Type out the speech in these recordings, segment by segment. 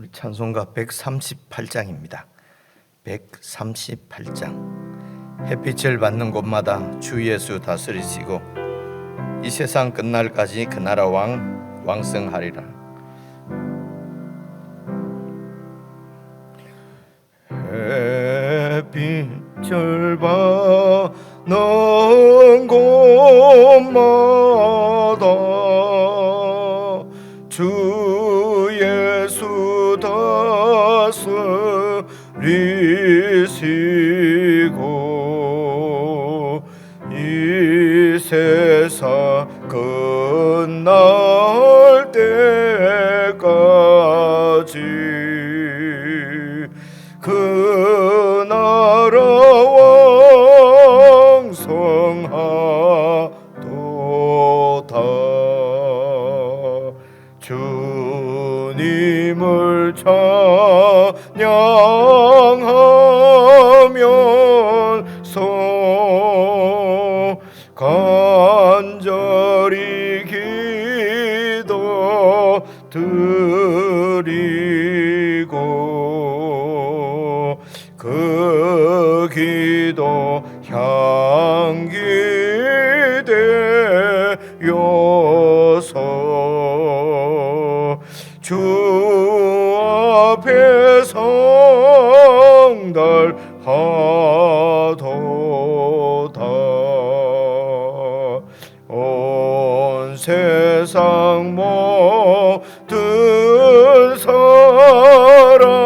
우리 찬송가 138장입니다. 138장. 햇빛을 받는 곳마다 주 예수 다스리시고 이 세상 끝날까지 그 나라 왕성하리라. 햇빛을 받는 곳마다 주 예수 다스리시고 이 세상 끝날 때까지 그 나라 왕성하도다. 주님을 찬양하면서 간절히 기도 드리고 그 기도 향기 되어서 주 앞에 성달하도다. 온 세상 모든 사람들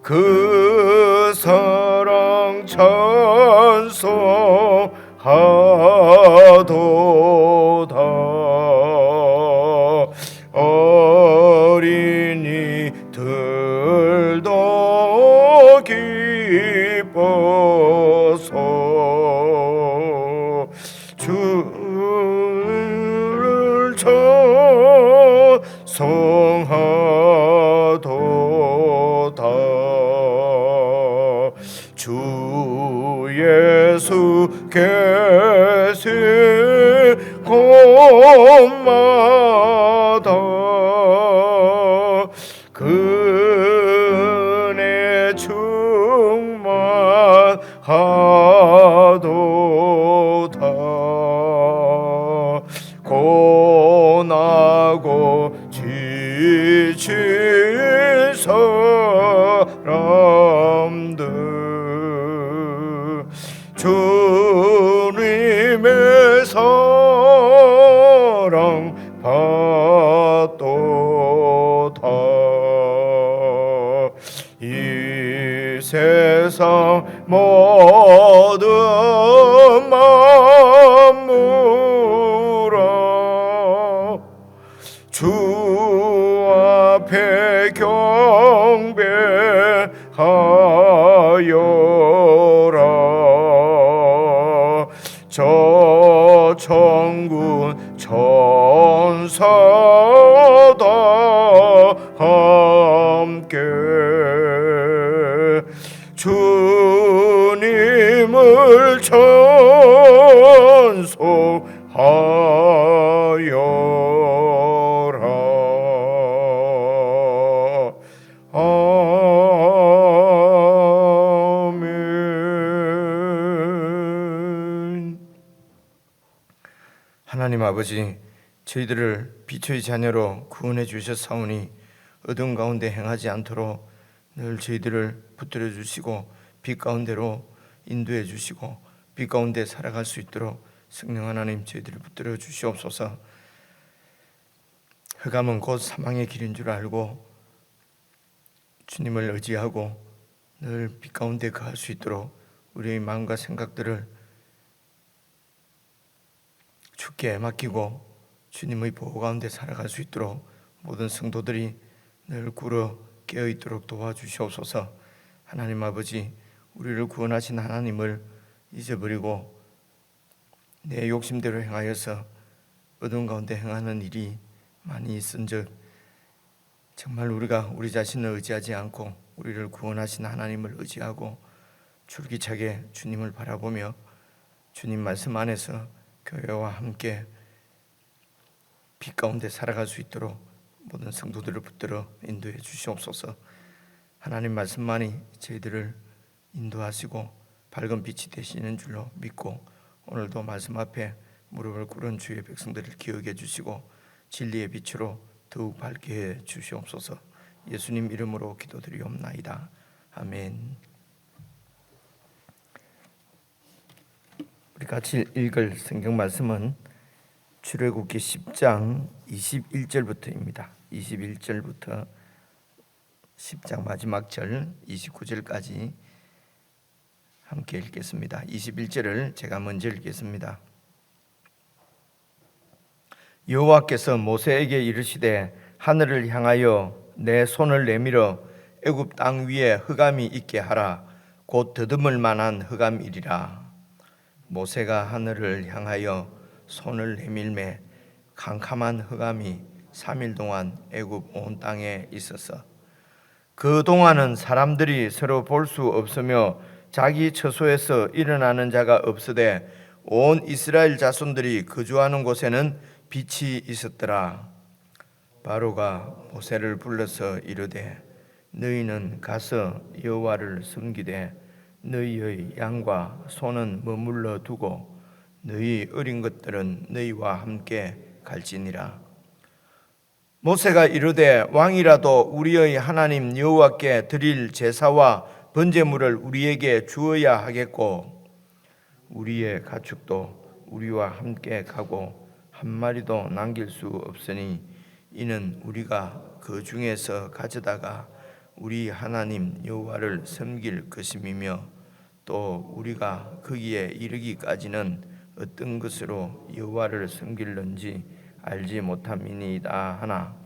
그 사랑 찬송하도다. 어린이들도 기뻐서 주를 찬송하도다. 주 예수 계신 곳마다 그 은혜 충만하도다. 고나고 지친 사람들 주님의 사랑 받도다. 이 세상 모든 만물아 주 앞에 경배하여라. 저 천군 천사다 함께 주님을 찬송하여라. 아멘. 하나님 아버지, 저희들을 빛의 자녀로 구원해 주셨사오니 어둠 가운데 행하지 않도록 늘 저희들을 붙들어 주시고 빛 가운데로 인도해 주시고 빛 가운데 살아갈 수 있도록 성령 하나님 저희들을 붙들어 주시옵소서. 흑암은 곧 사망의 길인 줄 알고 주님을 의지하고 늘 빛 가운데 거할 수 있도록 우리의 마음과 생각들을 주께 맡기고 주님의 보호 가운데 살아갈 수 있도록 모든 성도들이 늘 꿇어 깨어 있도록 도와주시옵소서. 하나님 아버지, 우리를 구원하신 하나님을 잊어버리고 내 욕심대로 행하여서 어두운 가운데 행하는 일이 많이 있은즉 정말 우리가 우리 자신을 의지하지 않고 우리를 구원하신 하나님을 의지하고 줄기차게 주님을 바라보며 주님 말씀 안에서 교회와 함께 빛 가운데 살아갈 수 있도록 모든 성도들을 붙들어 인도해 주시옵소서. 하나님 말씀만이 저희들을 인도하시고 밝은 빛이 되시는 줄로 믿고 오늘도 말씀 앞에 무릎을 꿇은 주의 백성들을 기억해 주시고 진리의 빛으로 더욱 밝게 해 주시옵소서. 예수님 이름으로 기도드리옵나이다. 아멘. 우리 같이 읽을 성경 말씀은 출애굽기 10장 21절부터입니다. 21절부터 10장 마지막 절 29절까지 함께 읽겠습니다. 21절을 제가 먼저 읽겠습니다. 여호와께서 모세에게 이르시되 하늘을 향하여 내 손을 내밀어 애굽 땅 위에 흑암이 있게 하라. 곧 더듬을 만한 흑암이리라. 모세가 하늘을 향하여 손을 내밀매 캄캄한 흑암이 3일 동안 애굽 온 땅에 있어서 그 동안은 사람들이 서로 볼 수 없으며 자기 처소에서 일어나는 자가 없으되 온 이스라엘 자손들이 거주하는 곳에는 빛이 있었더라. 바로가 모세를 불러서 이르되 너희는 가서 여호와를 섬기되 너희의 양과 소는 머물러 두고 너희 어린 것들은 너희와 함께 갈지니라. 모세가 이르되 왕이라도 우리의 하나님 여호와께 드릴 제사와 번제물을 우리에게 주어야 하겠고 우리의 가축도 우리와 함께 가고 한 마리도 남길 수 없으니 이는 우리가 그 중에서 가져다가 우리 하나님 여호와를 섬길 것임이며 또 우리가 거기에 이르기까지는 어떤 것으로 여호와를 섬길는지 알지 못함이니이다 하나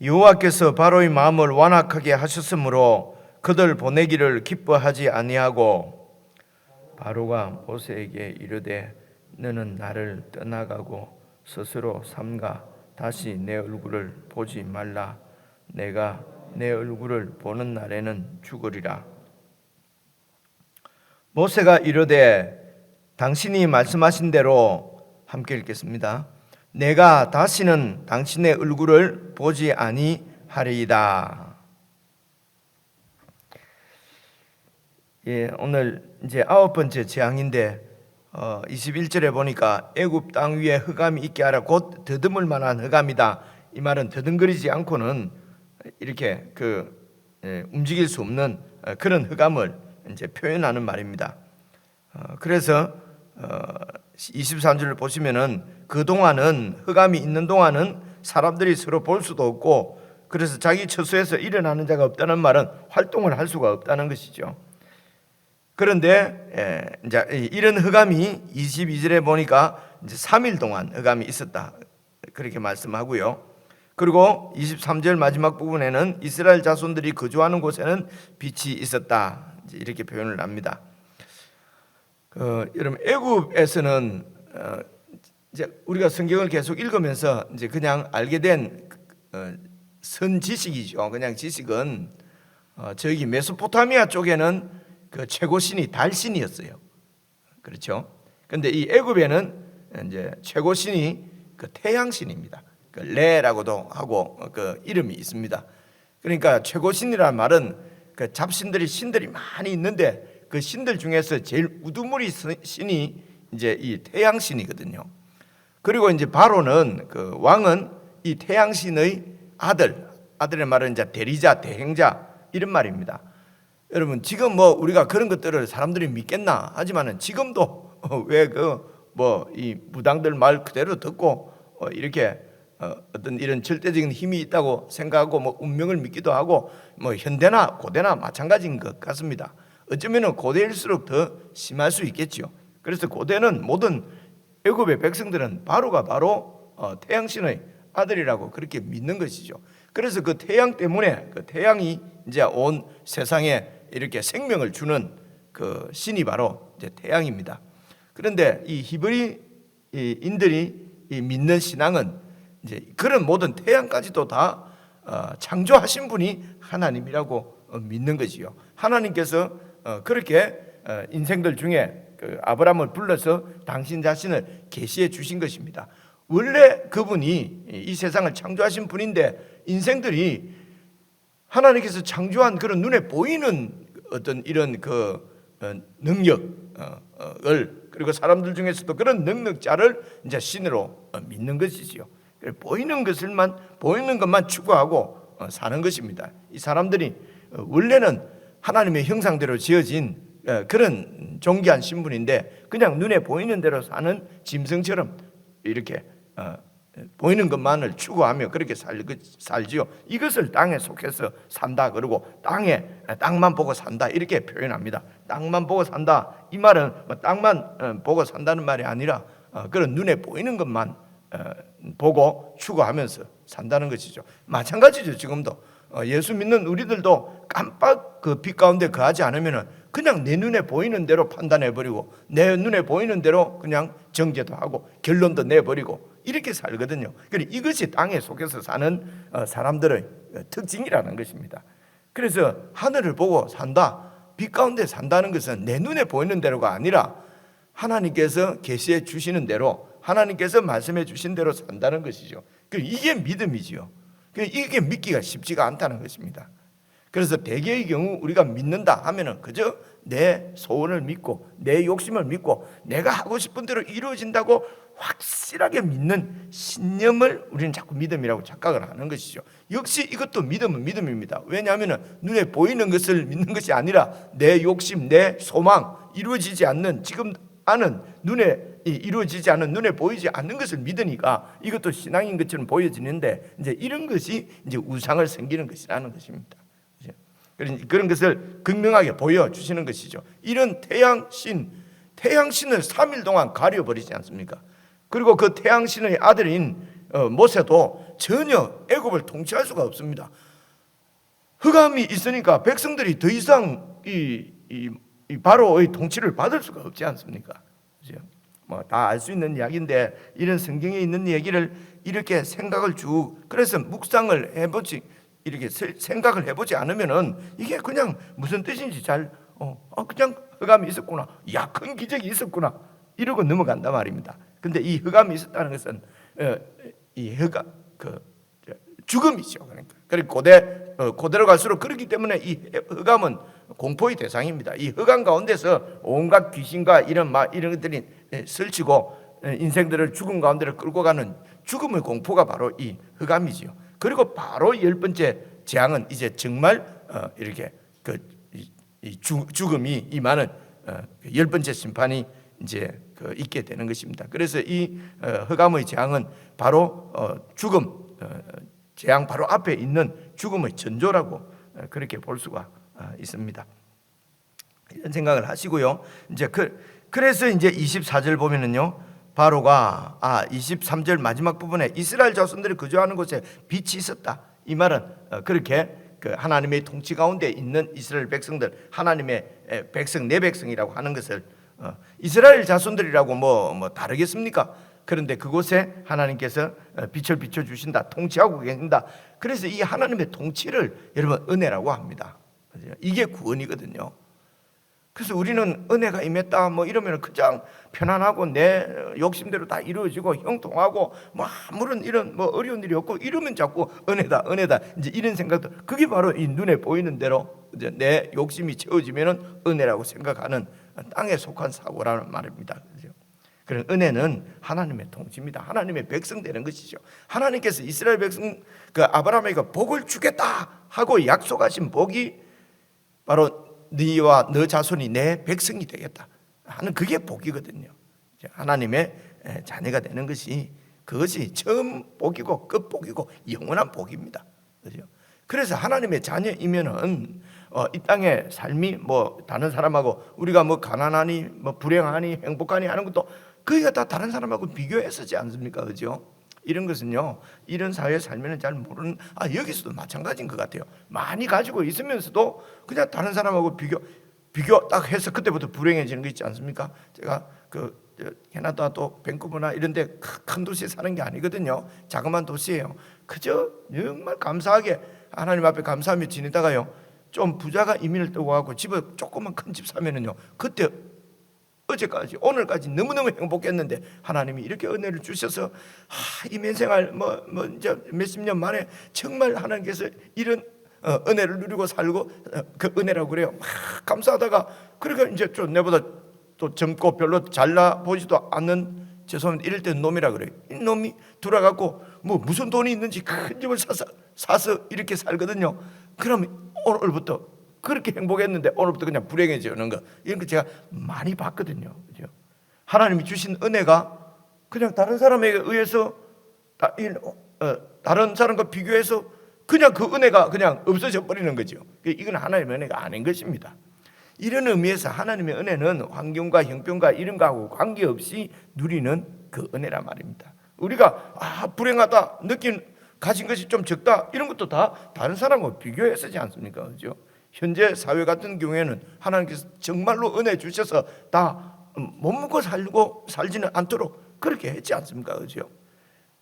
여호와께서 바로의 마음을 완악하게 하셨으므로 그들 보내기를 기뻐하지 아니하고 바로가 모세에게 이르되 너는 나를 떠나가고 스스로 삼가 다시 내 얼굴을 보지 말라. 내가 내 얼굴을 보는 날에는 죽으리라. 모세가 이르되 당신이 말씀하신 대로 함께 읽겠습니다. 내가 다시는 당신의 얼굴을 보지 아니하리이다. 예, 오늘 이제 9번째 재앙인데 21절에 보니까 애굽 땅 위에 흑암이 있게 하라. 곧 더듬을 만한 흑암이다. 이 말은 더듬거리지 않고는 이렇게 움직일 수 없는 그런 흑암을 이제 표현하는 말입니다. 그래서 23절을 보시면은 그 동안은 흑암이 있는 동안은 사람들이 서로 볼 수도 없고 그래서 자기 처소에서 일어나는 자가 없다는 말은 활동을 할 수가 없다는 것이죠. 그런데 이제 이런 흑암이 22절에 보니까 이제 3일 동안 흑암이 있었다 그렇게 말씀하고요. 그리고 23절 마지막 부분에는 이스라엘 자손들이 거주하는 곳에는 빛이 있었다 이렇게 표현을 합니다. 여러분 애굽에서는 이제 우리가 성경을 계속 읽으면서 이제 그냥 알게 된 선지식이죠. 그냥 지식은 저기 메소포타미아 쪽에는 그 최고 신이 달신이었어요. 그렇죠? 근데 이 애굽에는 이제 최고 신이 그 태양신입니다. 그 레라고도 하고 그 이름이 있습니다. 그러니까 최고 신이라는 말은 그 잡신들이 신들이 많이 있는데 그 신들 중에서 제일 우두머리 신이 이제 이 태양신이거든요. 그리고 이제 바로는 그 왕은 이 태양신의 아들의 말은 이제 대리자, 대행자 이런 말입니다. 여러분 지금 뭐 우리가 그런 것들을 사람들이 믿겠나 하지만은 지금도 왜 이 무당들 말 그대로 듣고 이렇게 어떤 이런 절대적인 힘이 있다고 생각하고 뭐 운명을 믿기도 하고 뭐 현대나 고대나 마찬가지인 것 같습니다. 어쩌면은 고대일수록 더 심할 수 있겠죠. 그래서 고대는 모든 애굽의 백성들은 바로가 바로 태양신의 아들이라고 그렇게 믿는 것이죠. 그래서 그 태양 때문에 그 태양이 이제 온 세상에 이렇게 생명을 주는 그 신이 바로 이제 태양입니다. 그런데 이 히브리인들이 믿는 신앙은 이제 그런 모든 태양까지도 다 창조하신 분이 하나님이라고 믿는 것이요. 하나님께서 그렇게 인생들 중에 그 아브라함을 불러서 당신 자신을 계시해 주신 것입니다. 원래 그분이 이 세상을 창조하신 분인데 인생들이 하나님께서 창조한 그런 눈에 보이는 어떤 이런 능력을, 그리고 사람들 중에서도 그런 능력자를 이제 신으로 믿는 것이지요. 보이는 것만 추구하고 사는 것입니다. 이 사람들이 원래는 하나님의 형상대로 지어진 그런 존귀한 신분인데 그냥 눈에 보이는 대로 사는 짐승처럼 이렇게 보이는 것만을 추구하며 그렇게 살지요. 이것을 땅에 속해서 산다 그러고 땅만 보고 산다 이렇게 표현합니다. 땅만 보고 산다, 이 말은 땅만 보고 산다는 말이 아니라 그런 눈에 보이는 것만 보고 추구하면서 산다는 것이죠. 마찬가지죠. 지금도 예수 믿는 우리들도 깜빡 그 빛 가운데 거하지 않으면 그냥 내 눈에 보이는 대로 판단해버리고 내 눈에 보이는 대로 그냥 정죄도 하고 결론도 내버리고 이렇게 살거든요. 그러니까 이것이 땅에 속에서 사는 사람들의 특징이라는 것입니다. 그래서 하늘을 보고 산다, 빛 가운데 산다는 것은 내 눈에 보이는 대로가 아니라 하나님께서 계시해 주시는 대로, 하나님께서 말씀해 주신 대로 산다는 것이죠. 이게 믿음이지요. 이게 믿기가 쉽지가 않다는 것입니다. 그래서 대개의 경우 우리가 믿는다 하면은 그저 내 소원을 믿고 내 욕심을 믿고 내가 하고 싶은 대로 이루어진다고 확실하게 믿는 신념을 우리는 자꾸 믿음이라고 착각을 하는 것이죠. 역시 이것도 믿음은 믿음입니다. 왜냐하면 눈에 보이는 것을 믿는 것이 아니라 내 욕심, 내 소망, 이루어지지 않는, 지금 아는 눈에 이루어지지 않은, 눈에 보이지 않는 것을 믿으니까 이것도 신앙인 것처럼 보여지는데 이제 이런 것이 이제 우상을 섬기는 것이라는 것입니다. 그런 것을 극명하게 보여주시는 것이죠. 이런 태양신을 3일 동안 가려버리지 않습니까? 그리고 그 태양신의 아들인 모세도 전혀 애굽을 통치할 수가 없습니다. 흑암이 있으니까 백성들이 더 이상 이 바로의 통치를 받을 수가 없지 않습니까? 뭐 다 알 수 있는 이야기인데 이런 성경에 있는 얘기를 이렇게 생각을 그래서 묵상을 해보지, 이렇게 생각을 해보지 않으면은 이게 그냥 무슨 뜻인지 그냥 흑암이 있었구나, 큰 기적이 있었구나 이러고 넘어간단 말입니다. 근데 이 흑암이 있었다는 것은 이 죽음이죠. 그리고 고대로 갈수록 그렇기 때문에 이 흑암은 공포의 대상입니다. 이 흑암 가운데서 온갖 귀신과 이런 것들이 설치고 인생들을 죽음 가운데로 끌고 가는 죽음의 공포가 바로 이 흑암이지요. 그리고 바로 10번째 재앙은 이제 정말 이렇게 죽음이 임하는 10번째 심판이 이제 있게 되는 것입니다. 그래서 이 흑암의 재앙은 바로 죽음, 재앙 바로 앞에 있는 죽음의 전조라고 그렇게 볼 수가 있습니다. 이런 생각을 하시고요. 이제 그래서 이제 24절 보면은요, 바로가 23절 마지막 부분에 이스라엘 자손들이 거주하는 곳에 빛이 있었다. 이 말은 그렇게 하나님의 통치 가운데 있는 이스라엘 백성들, 하나님의 백성, 내 백성이라고 하는 것을 이스라엘 자손들이라고 뭐 다르겠습니까? 그런데 그곳에 하나님께서 빛을 비춰주신다, 통치하고 계신다. 그래서 이 하나님의 통치를 여러분 은혜라고 합니다. 이게 구원이거든요. 그래서 우리는 은혜가 임했다 이러면 그냥 편안하고 내 욕심대로 다 이루어지고 형통하고 아무런 이런 어려운 일이 없고 이러면 자꾸 은혜다 이제 이런 생각도, 그게 바로 이 눈에 보이는 대로 이제 내 욕심이 채워지면은 은혜라고 생각하는 땅에 속한 사고라는 말입니다. 그런 은혜는 하나님의 통치입니다. 하나님의 백성 되는 것이죠. 하나님께서 이스라엘 백성 아브라함에게 복을 주겠다 하고 약속하신 복이 바로 너와 너 자손이 내 백성이 되겠다 하는 그게 복이거든요. 하나님의 자녀가 되는 것이, 그것이 처음 복이고 끝복이고 영원한 복입니다. 그렇죠? 그래서 하나님의 자녀이면은 이 땅의 삶이 다른 사람하고 우리가 가난하니 불행하니 행복하니 하는 것도 그게 다 다른 사람하고 비교했었지 않습니까? 그죠? 이런 것은요, 이런 사회에 살면 잘 모르는, 여기서도 마찬가지인 것 같아요. 많이 가지고 있으면서도 그냥 다른 사람하고 비교 딱 해서 그때부터 불행해지는 거 있지 않습니까? 제가 캐나다 또 밴쿠버나 이런 데 큰 도시에 사는 게 아니거든요. 자그마한 도시예요. 그저 정말 감사하게 하나님 앞에 감사하며 지내다가요, 좀 부자가 이민을 떠고 가고 집에 조그만 큰 집 사면은요, 그때 어제까지 오늘까지 너무너무 행복했는데 하나님이 이렇게 은혜를 주셔서 이민생활 이제 몇십 년 만에 정말 하나님께서 이런 은혜를 누리고 살고 그 은혜라고 그래요. 막 감사하다가 그러니까 이제 좀 내보다 또 젊고 별로 잘나 보지도 않는, 죄송합니다, 이럴 때는 놈이라 그래요. 이 놈이 돌아가고 무슨 돈이 있는지 큰 집을 사서 이렇게 살거든요. 그러면 오늘부터 그렇게 행복했는데 오늘부터 그냥 불행해지는 거, 이런 거 제가 많이 봤거든요. 그죠? 하나님이 주신 은혜가 그냥 다른 사람에게 의해서 다른 사람과 비교해서 그냥 그 은혜가 그냥 없어져 버리는 거죠. 이건 하나님의 은혜가 아닌 것입니다. 이런 의미에서 하나님의 은혜는 환경과 형편과 이런 거하고 관계없이 누리는 그 은혜란 말입니다. 우리가 불행하다, 가진 것이 좀 적다, 이런 것도 다 다른 사람과 비교해서지 않습니까? 그죠? 현재 사회 같은 경우에는 하나님께서 정말로 은혜 주셔서 다 못 먹고 살지는 않도록 그렇게 했지 않습니까? 그죠?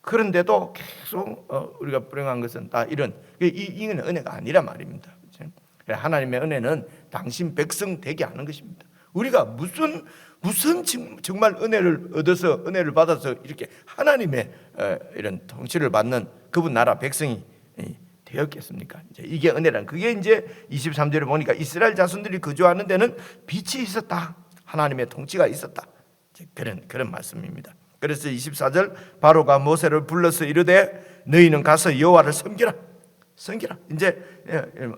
그런데도 계속 우리가 불행한 것은 다 이건 은혜가 아니란 말입니다. 그죠? 하나님의 은혜는 당신 백성 되게 하는 것입니다. 우리가 무슨 정말 은혜를 얻어서 은혜를 받아서 이렇게 하나님의 이런 통치를 받는 그분 나라 백성이 되었겠습니까? 이게 은혜란, 그게 이제 23절에 보니까 이스라엘 자손들이 거주하는 데는 빛이 있었다, 하나님의 통치가 있었다, 그런 말씀입니다. 그래서 24절, 바로가 모세를 불러서 이르되 너희는 가서 여호와를 섬기라. 이제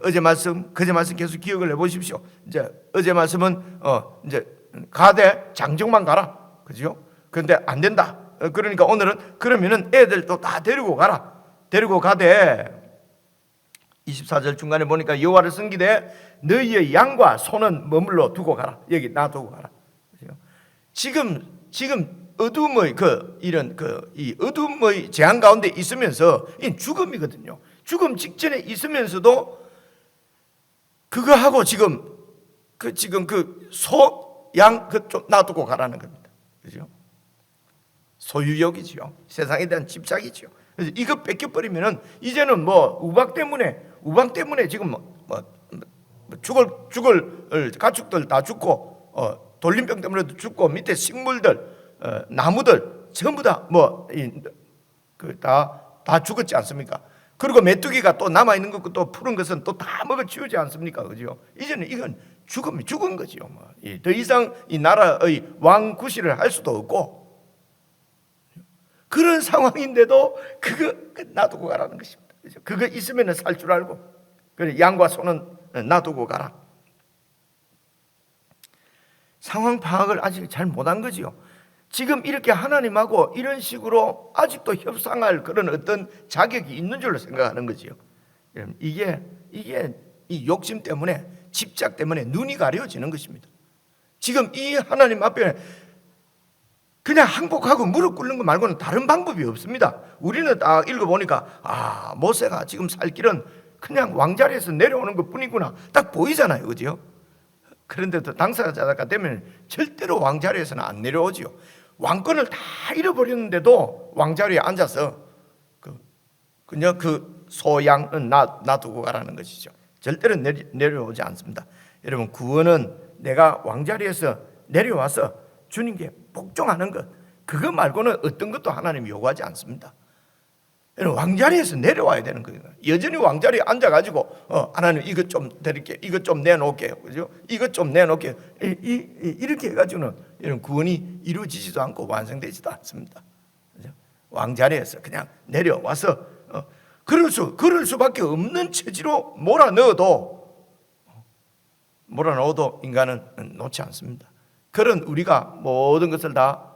어제 말씀, 그제 말씀 계속 기억을 해보십시오. 이제 어제 말씀은 이제 가되 장정만 가라, 그죠? 그런데 안 된다. 그러니까 오늘은 그러면은 애들도 다 데리고 가라. 데리고 가되 24절 중간에 보니까 여호와를 섬기되 너희의 양과 소는 머물러 두고 가라. 여기 놔두고 가라. 그죠? 지금 어둠의 이 어둠의 재앙 가운데 있으면서 이 죽음이거든요. 죽음 직전에 있으면서도 그거 하고 지금 그 소, 양 좀 놔두고 가라는 겁니다. 그죠? 소유욕이지요. 세상에 대한 집착이지요. 그래서 이거 뺏겨버리면은 이제는 우방 때문에 지금 죽을 가축들 다 죽고 돌림병 때문에도 죽고 밑에 식물들 나무들 전부 다 다 죽었지 않습니까? 그리고 메뚜기가 또 남아 있는 것도 또 푸른 것은 또 다 먹어 치우지 않습니까? 그죠? 이제는 이건 죽은 거지요. 더 이상 이 나라의 왕 구실을 할 수도 없고 그런 상황인데도 그거 놔두고 가라는 것입니다. 그죠? 그거 있으면 살 줄 알고, 그래 양과 소는 놔두고 가라. 상황 파악을 아직 잘 못한 거지요. 지금 이렇게 하나님하고 이런 식으로 아직도 협상할 그런 어떤 자격이 있는 줄로 생각하는 거지요. 이게 이 욕심 때문에, 집착 때문에 눈이 가려지는 것입니다. 지금 이 하나님 앞에 그냥 항복하고 무릎 꿇는 것 말고는 다른 방법이 없습니다. 우리는 딱 읽어보니까 모세가 지금 살 길은 그냥 왕자리에서 내려오는 것 뿐이구나 딱 보이잖아요. 그죠? 그런데도 당사자가 되면 절대로 왕자리에서는 안 내려오지요. 왕권을 다 잃어버렸는데도 왕자리에 앉아서 그냥 그 소양은 놔두고 가라는 것이죠. 절대로 내려오지 않습니다. 여러분, 구원은 내가 왕자리에서 내려와서 주님께 복종하는 것, 그거 말고는 어떤 것도 하나님이 요구하지 않습니다. 왕자리에서 내려와야 되는 거예요. 여전히 왕자리에 앉아가지고 하나님 이것 좀 드릴게요, 이것 좀 내놓을게요, 그죠? 이것 좀 내놓을게요, 이렇게 해가지고는 이런 구원이 이루어지지도 않고 완성되지도 않습니다. 그죠? 왕자리에서 그냥 내려와서 그럴 수밖에 없는 처지로 몰아넣어도 인간은 놓지 않습니다. 그런 우리가 모든 것을 다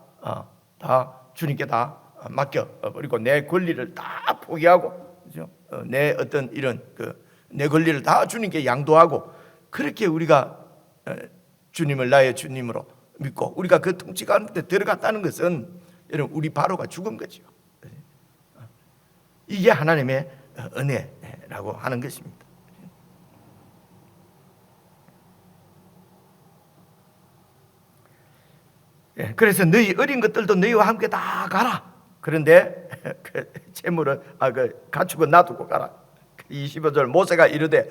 주님께 다 맡겨버리고 내 권리를 다 포기하고, 그죠? 내 어떤 이런 내 권리를 다 주님께 양도하고, 그렇게 우리가 주님을 나의 주님으로 믿고 우리가 그 통치 가운데 들어갔다는 것은 여러분, 우리 바로가 죽은 거죠. 이게 하나님의 은혜라고 하는 것입니다. 그래서 너희 어린 것들도 너희와 함께 다 가라. 그런데 재물은 가축은 놔두고 가라. 25절, 모세가 이르되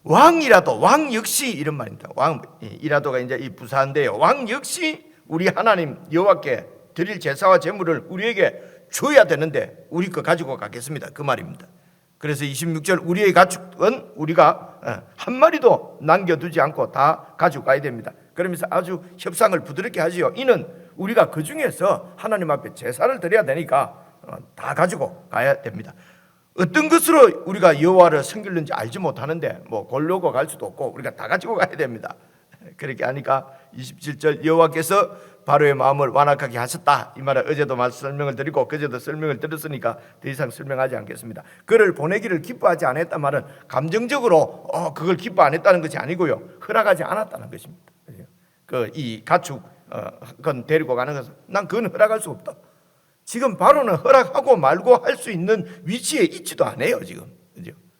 왕이라도, 왕 역시 이런 말입니다. 왕이라도가 이제 이 부사인데요. 왕 역시 우리 하나님 여호와께 드릴 제사와 제물을 우리에게 줘야 되는데 우리 거 가지고 가겠습니다. 그 말입니다. 그래서 26절 우리의 가축은 우리가 한 마리도 남겨두지 않고 다 가지고 가야 됩니다. 그러면서 아주 협상을 부드럽게 하지요. 이는 우리가 그 중에서 하나님 앞에 제사를 드려야 되니까 다 가지고 가야 됩니다. 어떤 것으로 우리가 여호와를 섬기는지 알지 못하는데 뭐 골려고 갈 수도 없고 우리가 다 가지고 가야 됩니다. 그렇게 하니까 27절 여호와께서 바로의 마음을 완악하게 하셨다. 이 말은 어제도 설명을 드리고 그제도 설명을 드렸으니까 더 이상 설명하지 않겠습니다. 그를 보내기를 기뻐하지 않았단 말은 감정적으로 그걸 기뻐 안 했다는 것이 아니고요, 허락하지 않았다는 것입니다. 이 가축 그건 데리고 가는 것은 난 그건 허락할 수 없다. 지금 바로는 허락하고 말고 할 수 있는 위치에 있지도 않아요 지금.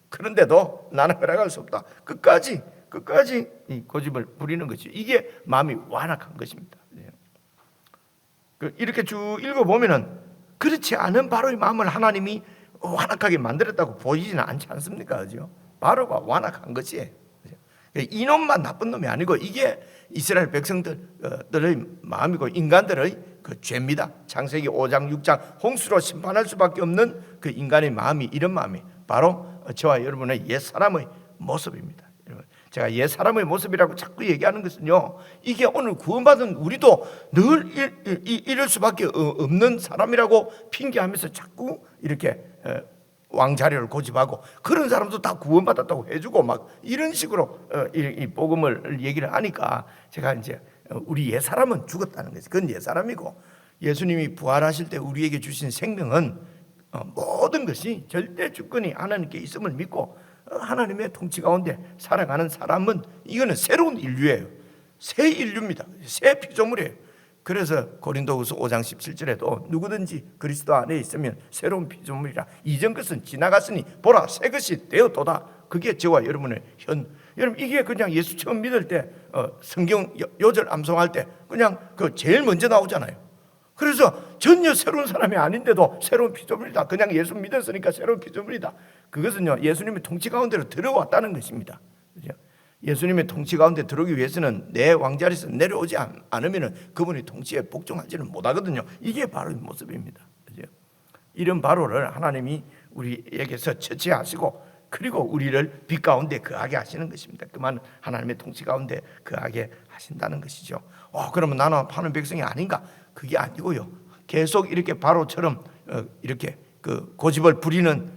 그런데도 나는 허락할 수 없다. 끝까지 이 고집을 부리는 것이, 이게 마음이 완악한 것입니다. 이렇게 쭉 읽어보면은 그렇지 않은 바로의 마음을 하나님이 완악하게 만들었다고 보이지는 않지 않습니까? 그죠? 바로가 완악한 것이에요. 이놈만 나쁜 놈이 아니고 이게 이스라엘 백성들의 마음이고 인간들의 그 죄입니다. 창세기 5장 6장 홍수로 심판할 수밖에 없는 그 인간의 마음이 이런 마음이 바로 저와 여러분의 옛사람의 모습입니다. 제가 옛사람의 모습이라고 자꾸 얘기하는 것은요, 이게 오늘 구원받은 우리도 늘 이럴 수밖에 없는 사람이라고 핑계하면서 자꾸 이렇게 왕자료를 고집하고 그런 사람도 다 구원받았다고 해주고 막 이런 식으로 이 복음을 얘기를 하니까 제가 이제 우리 옛사람은 죽었다는 거지. 그건 옛사람이고 예수님이 부활하실 때 우리에게 주신 생명은 모든 것이 절대 주권이 하나님께 있음을 믿고 하나님의 통치 가운데 살아가는 사람은 이거는 새로운 인류예요. 새 인류입니다. 새 피조물이에요. 그래서 고린도후서 5장 17절에도 누구든지 그리스도 안에 있으면 새로운 피조물이라 이전 것은 지나갔으니 보라 새 것이 되었도다. 그게 저와 여러분의 여러분 이게 그냥 예수 처음 믿을 때 성경 요절 암송할 때 그냥 그 제일 먼저 나오잖아요. 그래서 전혀 새로운 사람이 아닌데도 새로운 피조물이다. 그냥 예수 믿었으니까 새로운 피조물이다. 그것은요 예수님의 통치 가운데로 들어왔다는 것입니다. 그렇죠? 예수님의 통치 가운데 들어오기 위해서는 내 왕자리에서 내려오지 않으면 그분의 통치에 복종하지는 못하거든요. 이게 바로의 모습입니다. 그렇죠? 이런 바로를 하나님이 우리에게서 처치하시고 그리고 우리를 빛 가운데 거하게 하시는 것입니다. 그만 하나님의 통치 가운데 거하게 하신다는 것이죠. 그러면 나는 파는 백성이 아닌가? 그게 아니고요. 계속 이렇게 바로처럼 이렇게 그 고집을 부리는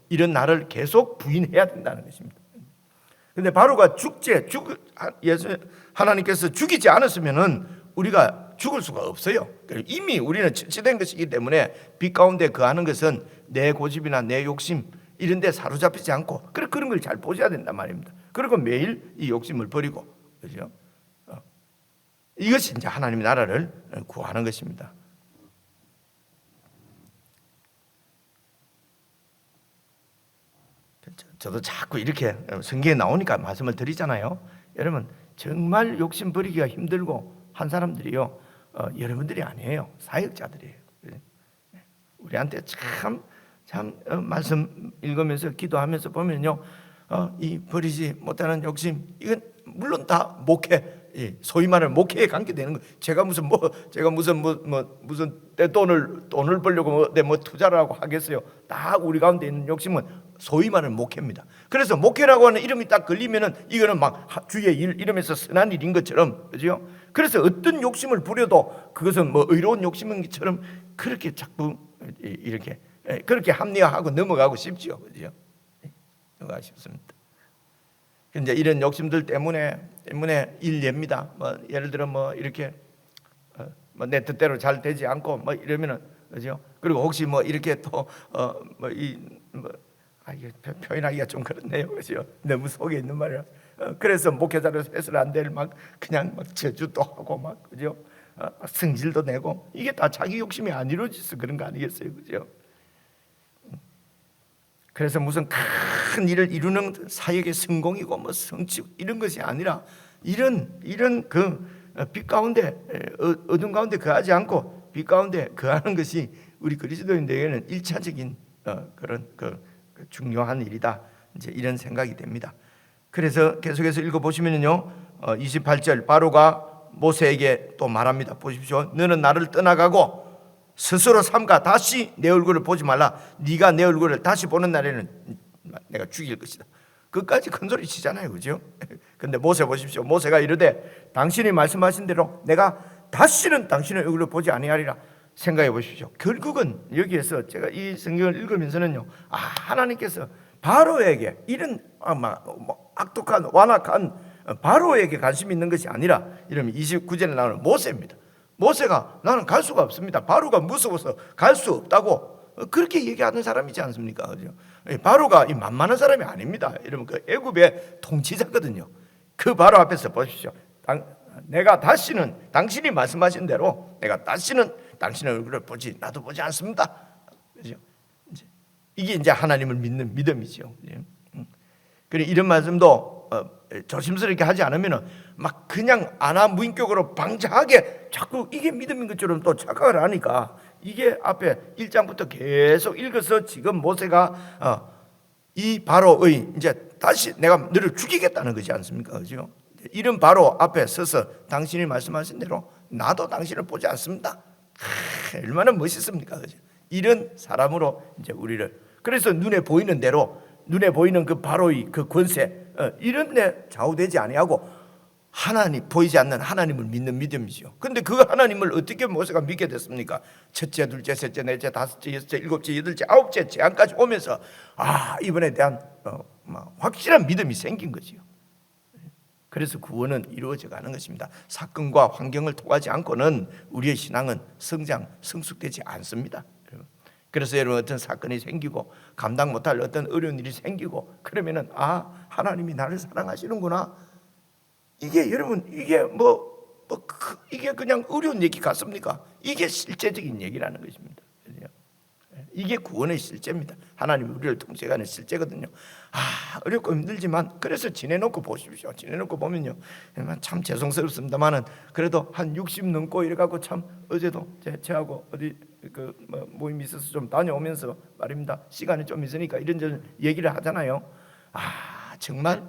이런 나를 계속 부인해야 된다는 것입니다. 근데 바로가 하나님께서 죽이지 않았으면은 우리가 죽을 수가 없어요. 이미 우리는 처치된 것이기 때문에 빛 가운데 거하는 것은 내 고집이나 내 욕심 이런 데 사로잡히지 않고 그런 걸 잘 보셔야 된단 말입니다. 그리고 매일 이 욕심을 버리고, 그렇죠? 이것이 이제 하나님의 나라를 구하는 것입니다. 저도 자꾸 이렇게 성경에 나오니까 말씀을 드리잖아요. 여러분 정말 욕심 버리기가 힘들고 한 사람들이요, 여러분들이 아니에요. 사역자들이에요. 우리한테 참 말씀 읽으면서 기도하면서 보면요, 이 버리지 못하는 욕심, 이건 물론 다 목회, 소위 말하는 목회에 관계되는 거예요. 제가 무슨 돈을 벌려고 뭐 투자를 하고 하겠어요. 다 우리 가운데 있는 욕심은 소위 말하는 목회입니다. 그래서 목회라고 하는 이름이 딱 걸리면은 이거는 막 주의 일 이러면서 선한 일인 것처럼, 그죠? 그래서 어떤 욕심을 부려도 그것은 뭐 의로운 욕심인 것처럼 그렇게 자꾸 이렇게 그렇게 합리화하고 넘어가고 싶지요, 그죠? 넘어가고 싶습니다. 이제 이런 욕심들 때문에 일례입니다. 뭐 예를 들어 뭐 이렇게 내 뜻대로 잘 되지 않고 뭐 이러면은, 그죠? 그리고 혹시 뭐 이렇게 또 이게 표현하기가 좀 그렇네요, 그죠? 너무 속에 있는 말이라. 그래서 목회자로 해서는 안 될 그냥 저주도 하고 그죠? 성질도 내고 이게 다 자기 욕심이 안 이루어져서 그런 거 아니겠어요, 그죠? 그래서 무슨 큰 일을 이루는 사역의 성공이고 뭐 성취 이런 것이 아니라 이런 그 빛 가운데 어둠 가운데 거하지 않고 빛 가운데 거하는 것이 우리 그리스도인들에게는 일차적인 그런 그 중요한 일이다. 이제 이런 생각이 됩니다. 그래서 계속해서 읽어보시면요 28절 바로가 모세에게 또 말합니다. 보십시오. 너는 나를 떠나가고 스스로 삼가 다시 내 얼굴을 보지 말라. 네가 내 얼굴을 다시 보는 날에는 내가 죽일 것이다. 끝까지 큰 소리 치잖아요, 그죠? 근데 모세 보십시오. 모세가 이르되 당신이 말씀하신 대로 내가 다시는 당신의 얼굴을 보지 아니하리라. 생각해 보십시오. 결국은 여기에서 제가 이 성경을 읽으면서는요, 하나님께서 바로에게 이런 악독한 완악한 바로에게 관심이 있는 것이 아니라 이러면 29절에 나오는 모세입니다. 모세가 나는 갈 수가 없습니다. 바로가 무서워서 갈 수 없다고 그렇게 얘기하는 사람이지 않습니까? 그죠? 바로가 이 만만한 사람이 아닙니다. 이러면 그 애굽의 통치자거든요. 그 바로 앞에서 보십시오. 내가 다시는 당신이 말씀하신 대로 내가 다시는 당신의 얼굴을 보지 나도 보지 않습니다. 그죠? 이게 이제 하나님을 믿는 믿음이죠. 그래 이런 말씀도 조심스럽게 하지 않으면은 막 그냥 아나무인격으로 방자하게 자꾸 이게 믿음인 것처럼 또 착각을 하니까 이게 앞에 1장부터 계속 읽어서 지금 모세가 이 바로의 이제 다시 내가 너를 죽이겠다는 거지 않습니까? 그죠? 이런 바로 앞에 서서 당신이 말씀하신 대로 나도 당신을 보지 않습니다. 얼마나 멋있습니까? 그죠? 이런 사람으로 이제 우리를 그래서 눈에 보이는 대로 눈에 보이는 그 바로의 그 권세 이런 데 좌우되지 아니하고 하나님 보이지 않는 하나님을 믿는 믿음이죠. 그런데 그 하나님을 어떻게 모세가 믿게 됐습니까? 첫째, 둘째, 셋째, 넷째, 다섯째, 여섯째, 일곱째, 여덟째, 아홉째 재앙까지 오면서 이번에 대한 확실한 믿음이 생긴 거지요. 그래서 구원은 이루어져 가는 것입니다. 사건과 환경을 통하지 않고는 우리의 신앙은 성장, 성숙되지 않습니다. 그래서 여러분 어떤 사건이 생기고 감당 못할 어떤 어려운 일이 생기고 그러면은 하나님이 나를 사랑하시는구나. 이게 여러분 이게 이게 그냥 어려운 얘기 같습니까? 이게 실제적인 얘기라는 것입니다. 이게 구원의 실제입니다. 하나님이 우리를 통제하는 실제거든요. 어렵고 힘들지만 그래서 지내놓고 보십시오. 지내놓고 보면요 참 죄송스럽습니다만은 그래도 한 60 넘고 이래갖고 참 어제도 제하고 어디 모임이 있어서 좀 다녀오면서 말입니다. 시간이 좀 있으니까 이런저런 얘기를 하잖아요. 정말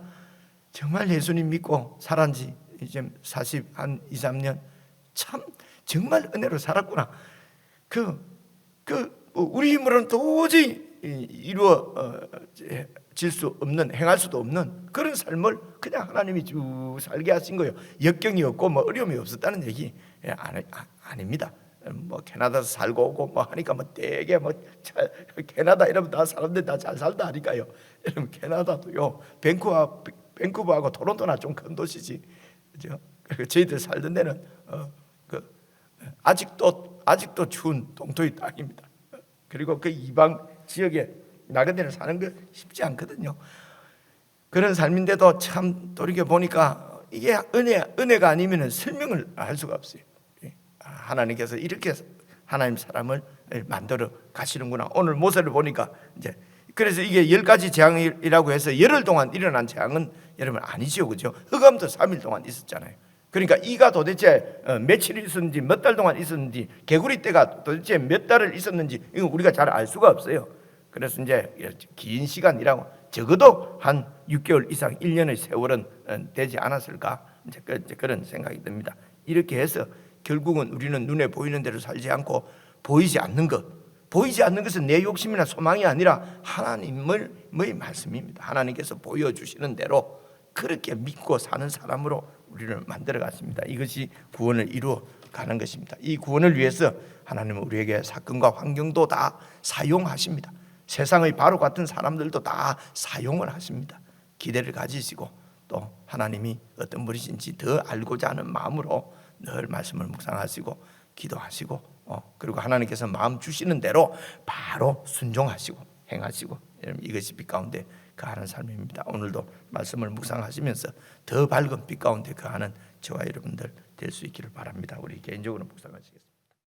예수님 믿고 살은 지 이제 40한 2, 3년 참 정말 은혜로 살았구나. 우리 힘으로는 도저히 이루어질 수 없는 행할 수도 없는 그런 삶을 그냥 하나님이 쭉 살게 하신 거예요. 역경이 없고 어려움이 없었다는 얘기 아닙니다. 캐나다에서 살고 오고 하니까 되게 캐나다 이러면 다 사람들 다 잘 살다 하니까요. 여러분 캐나다도요 밴쿠버하고 토론토나 좀 큰 도시지, 그죠? 저희들 살던 데는 아직도 추운 동토의 땅입니다. 그리고 그 이방 지역에 나그네를 사는 거 쉽지 않거든요. 그런 삶인데도 참 돌이켜 보니까 이게 은혜가 아니면 설명을 할 수가 없어요. 하나님께서 이렇게 하나님 사람을 만들어 가시는구나. 오늘 모세를 보니까 이제 그래서 이게 10가지 재앙이라고 해서 열흘 동안 일어난 재앙은 여러분 아니죠, 그죠? 흑암도 3일 동안 있었잖아요. 그러니까 이가 도대체 며칠 있었는지 몇 달 동안 있었는지 개구리 떼가 도대체 몇 달을 있었는지 이건 우리가 잘 알 수가 없어요. 그래서 이제 긴 시간이라고 적어도 한 6개월 이상 1년의 세월은 되지 않았을까 이제 그런 생각이 듭니다. 이렇게 해서 결국은 우리는 눈에 보이는 대로 살지 않고 보이지 않는 것은 내 욕심이나 소망이 아니라 하나님의 말씀입니다. 하나님께서 보여주시는 대로 그렇게 믿고 사는 사람으로 우리를 만들어 갔습니다. 이것이 구원을 이루어 가는 것입니다. 이 구원을 위해서 하나님은 우리에게 사건과 환경도 다 사용하십니다. 세상의 바로 같은 사람들도 다 사용을 하십니다. 기대를 가지시고 또 하나님이 어떤 분이신지 더 알고자 하는 마음으로 늘 말씀을 묵상하시고 기도하시고 그리고 하나님께서 마음 주시는 대로 바로 순종하시고 행하시고 이것이 빛 가운데 거하는 삶입니다. 오늘도 말씀을 묵상하시면서 더 밝은 빛 가운데 거하는 저와 여러분들 될 수 있기를 바랍니다. 우리 개인적으로 묵상하시겠습니다.